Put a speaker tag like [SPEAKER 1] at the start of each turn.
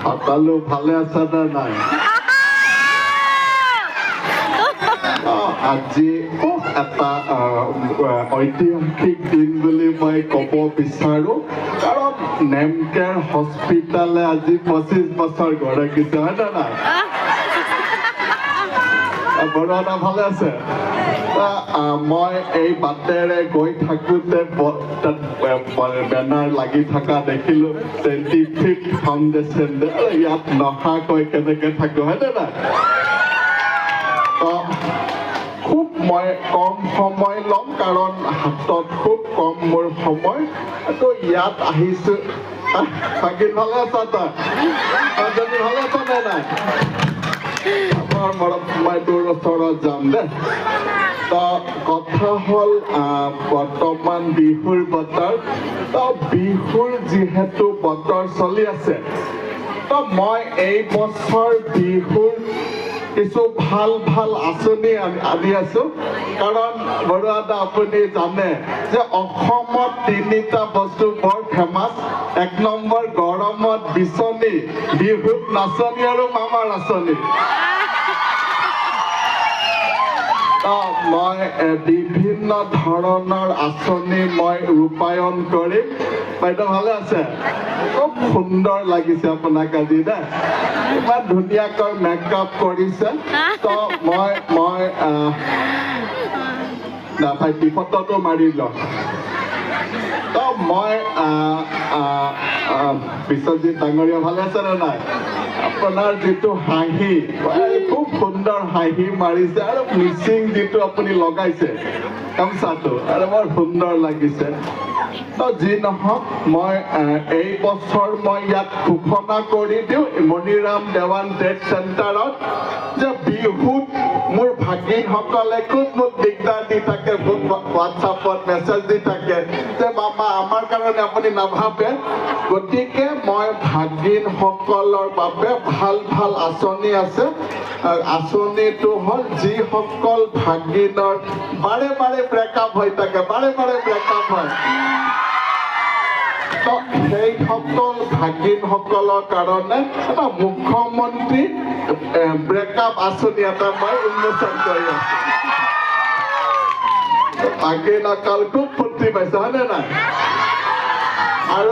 [SPEAKER 1] সকলো ভালে আছে নে নাই? আজি এটা ঐতিহাসিক দিন বুলি মই ক'ব বিচাৰো, কাৰণ নেমকেয়াৰ হস্পিটালে আজি 25 বছৰ গঢ়াইছে, হয় নে নাই? বৰুৱাদা ভালে আছে? মই এই বাটেৰে গৈ থাকোঁতে বেনাৰ লাগি থকা দেখিলো 25th ফাউণ্ডেশ্যন, ইয়াত নহাকৈ কেনেকে থাকো, হয় নে নাই? খুব মই কম সময় ল'ম, কাৰণ হাতত খুব কম মোৰ সময়। ইয়াত আহিছো। ভাগিন ভালে আছা? তই ভালে আছ নে নাই? মই তোৰ ওচৰত যাম দে। কথা হ'ল বৰ্তমান বিহুৰ বতৰ, বিহুৰ যিহেতু বতৰ চলি আছে, মই এই বছৰ বিহুৰ কিছু ভাল ভাল আঁচনি আনি আছো। কাৰণ বৰুৱাদা আপুনি জানে যে অসমত 3টা বস্তু বৰ ফেমাছ। 1 নম্বৰ গৰমত বিচনী, বিহুত নাচনী আৰু মামাৰ আঁচনি। মই বিভিন্ন ধৰণৰ আঁচনি মই ৰূপায়ণ কৰিম। বাইদেউ ভালে আছে? খুব সুন্দৰ লাগিছে আপোনাক আজি দে, ইমান ধুনীয়াকৈ মেকআপ কৰিছে। মই ভাইটি ফটোটো মাৰি লওঁ। মই বিশ্বজিৎ ডাঙৰীয়া ভালে আছে নে নাই? আপোনাৰ যিটো হাঁহি, খুব সুন্দৰ হাঁহি মাৰিছে, আৰু মিচিং যিটো আপুনি লগাইছে গামোচাটো, আৰু বৰ সুন্দৰ লাগিছে। যি নহওক, মই এই বছৰ মই ইয়াত ঘোষণা কৰি দিওঁ মণিৰাম দেৱান ট্ৰেড চেণ্টাৰত যে বিহুত মোৰ ভাগিনসকলে খুব মোক দিগদাৰ দি থাকে, হোৱাটছআপত মেছেজ দি থাকে যে মামা আমাৰ কাৰণে আপুনি নাভাবে। গতিকে মই ভাগিনসকলৰ বাবে ভাল ভাল আঁচনি আছে। আঁচনিটো হ'ল যিসকল ভাগিনৰ বাৰে বাৰে ব্ৰেকআপ হৈ থাকে, বাৰে বাৰে ব্ৰেকআপ হয়, সেইসকল ভাগিনসকলৰ কাৰণে এটা মুখ্যমন্ত্ৰী ব্ৰেকআপ আঁচনি এটা মই উন্মোচন কৰি আছো। ভাগিনসকল খুব ফূৰ্তি পাইছে, হয়নে নাই? আৰু